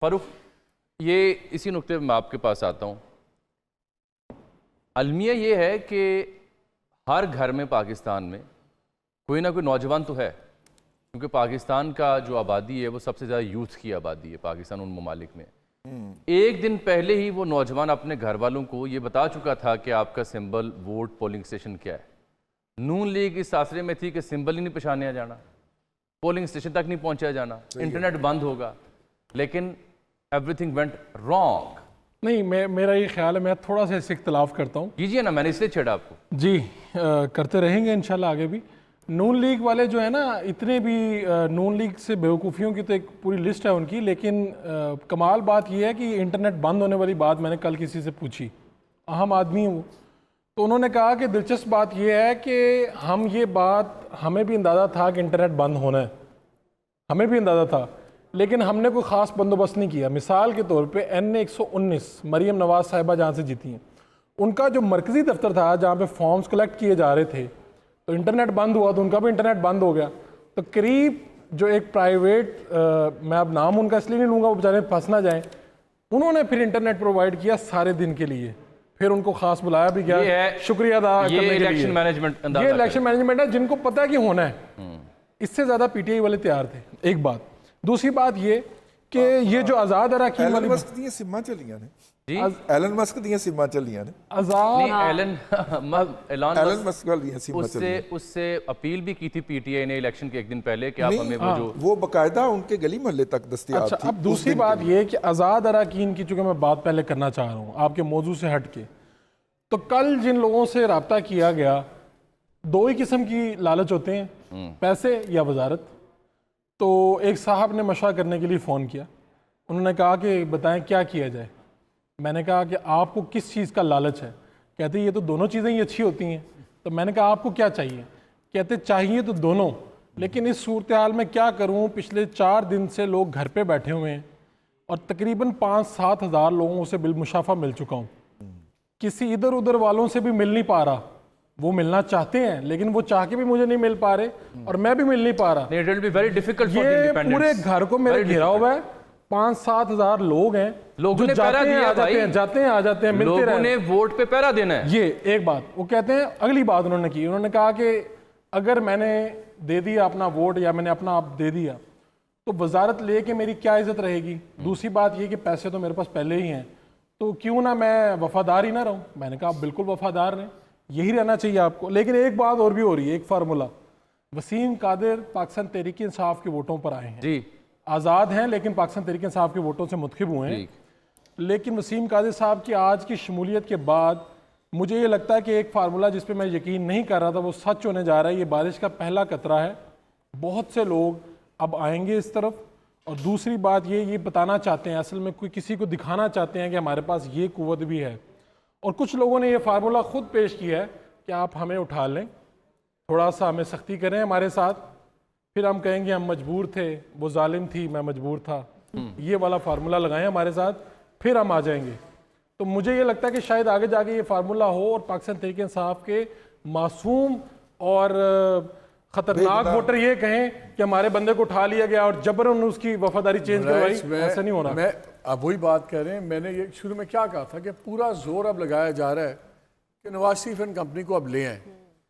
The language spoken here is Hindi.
फारूक, ये इसी नुक्ते में मैं आपके पास आता हूँ। अलमिया ये है कि हर घर में पाकिस्तान में कोई ना कोई नौजवान तो है, क्योंकि पाकिस्तान का जो आबादी है वो सबसे ज़्यादा यूथ की आबादी है पाकिस्तान उन ममालिक में। एक दिन पहले ही वो नौजवान अपने घर वालों को ये बता चुका था कि आपका सिंबल वोट पोलिंग स्टेशन क्या है। नून लीग इस आसरे में थी कि सिंबल ही नहीं पहचाना जाना, पोलिंग स्टेशन तक नहीं पहुंचा जाना, इंटरनेट बंद होगा, लेकिन एवरीथिंग वेंट रॉन्ग। नहीं, मेरा ये ख्याल है, मैं थोड़ा सा इससे इख्तलाफ करता हूँ। कीजिए ना, मैंने इसलिए छेड़ा आपको। जी, करते रहेंगे इंशाल्लाह आगे भी। नून लीग वाले जो है ना, इतने भी नून लीग से बेवकूफ़ियों की तो एक पूरी लिस्ट है उनकी, लेकिन कमाल बात यह है कि इंटरनेट बंद होने वाली बात मैंने कल किसी से पूछी, अहम आदमी है वो, तो उन्होंने कहा कि दिलचस्प बात यह है कि हम ये बात, हमें भी अंदाज़ा था कि इंटरनेट बंद होना है, हमें भी अंदाज़ा था, लेकिन हमने कोई ख़ास बंदोबस्त नहीं किया। मिसाल के तौर पे NA-119 मरीम नवाज़ साहिबा जहाँ से जीती हैं, उनका जो मरकज़ी दफ्तर था जहाँ पे फॉर्म्स कलेक्ट किए जा रहे थे, तो इंटरनेट बंद हुआ तो उनका भी इंटरनेट बंद हो गया। तो करीब जो एक प्राइवेट, मैं अब नाम उनका इसलिए नहीं लूँगा वो बेचारे फंस ना जाएँ, उन्होंने फिर इंटरनेट प्रोवाइड किया सारे दिन के लिए, फिर उनको खास बुलाया भी गया, शुक्रिया अदा करने के लिए। इलेक्शन मैनेजमेंट, ये इलेक्शन मैनेजमेंट है, जिनको पता है कि होना है। इससे ज़्यादा PTI वाले तैयार थे, एक बात। दूसरी बात ये कि ये जो आज़ाद अराकीन वाली सिम्मा चलियां ने, जी एलन मस्क दी सिम्मा चलियां ने, एलन मस्क वाली सिम्मा चलियां, उससे अपील भी की थी PTI ने इलेक्शन के एक दिन पहले कि आप हमें वो बकायदा उनके गली मोहल्ले तक दस्तयाब थी। अब दूसरी बात ये कि आज़ाद अराकीन की, चूंकि मैं बात पहले करना चाह रहा हूँ आपके मौजू से हट के, तो कल जिन लोगों से रब्ता किया गया, दो ही किस्म की लालच होते हैं, पैसे या वजारत। तो एक साहब ने मशवरा करने के लिए फ़ोन किया, उन्होंने कहा कि बताएं क्या किया जाए। मैंने कहा कि आपको किस चीज़ का लालच है? कहते ये तो दोनों चीज़ें ही अच्छी होती हैं। तो मैंने कहा आपको क्या चाहिए? कहते चाहिए तो दोनों, लेकिन इस सूरत हाल में क्या करूं, पिछले 4 दिन से लोग घर पे बैठे हुए हैं और तकरीबन 5-7 हज़ार लोगों से बिलमुशाफा मिल चुका हूं। किसी इधर उधर वालों से भी मिल नहीं पा रहा, वो मिलना चाहते हैं लेकिन वो चाह के भी मुझे नहीं मिल पा रहे और मैं भी मिल नहीं पा रहा। It will be very difficult for the ये independents. पूरे घर को मेरे घिरा हुआ है, 5-7 हज़ार लोग हैं, लोगों ने जाते पहरा हैं, दिया आ जाते भाई। हैं, जाते हैं, आ जाते हैं, मिलते लोगों ने वोट पे पहरा देना है। ये एक बात वो कहते हैं। अगली बात उन्होंने की, उन्होंने कहा कि अगर मैंने दे दिया अपना वोट या मैंने अपना आप दे दिया तो वजारत लेके मेरी क्या इज्जत रहेगी। दूसरी बात ये कि पैसे तो मेरे पास पहले ही हैं, तो क्यों ना मैं वफादार ही ना रहूं। मैंने कहा आप बिल्कुल वफादार रहें, यही रहना चाहिए आपको। लेकिन एक बात और भी हो रही है, एक फार्मूला, वसीम कादिर पाकिस्तान तहरीक इंसाफ के वोटों पर आए हैं जी, आज़ाद हैं लेकिन पाकिस्तान तहरीक इंसाफ के वोटों से मुतखिब हुए हैं। लेकिन वसीम कादिर साहब की आज की शमूलियत के बाद मुझे ये लगता है कि एक फार्मूला जिस पे मैं यकीन नहीं कर रहा था वो सच होने जा रहा है। ये बारिश का पहला कतरा है, बहुत से लोग अब आएंगे इस तरफ। और दूसरी बात ये बताना चाहते हैं, असल में कोई किसी को दिखाना चाहते हैं कि हमारे पास ये कुव्वत भी है। और कुछ लोगों ने ये फार्मूला खुद पेश किया है कि आप हमें उठा लें, थोड़ा सा हमें सख्ती करें हमारे साथ, फिर हम कहेंगे हम मजबूर थे, वो जालिम थी, मैं मजबूर था, ये वाला फार्मूला लगाएं हमारे साथ, फिर हम आ जाएंगे। तो मुझे ये लगता है कि शायद आगे जाके ये फार्मूला हो और पाकिस्तान तहरीक इंसाफ के मासूम और खतरनाक वोटर ये कहें कि हमारे बंदे को उठा लिया गया और जबरन उसकी वफादारी चेंज करवाई। ऐसा नहीं होना। मैं अब वही बात कर रहे हैं, मैंने ये शुरू में क्या कहा था कि पूरा जोर अब लगाया जा रहा है कि नवाज शरीफ एंड कंपनी को अब ले आए।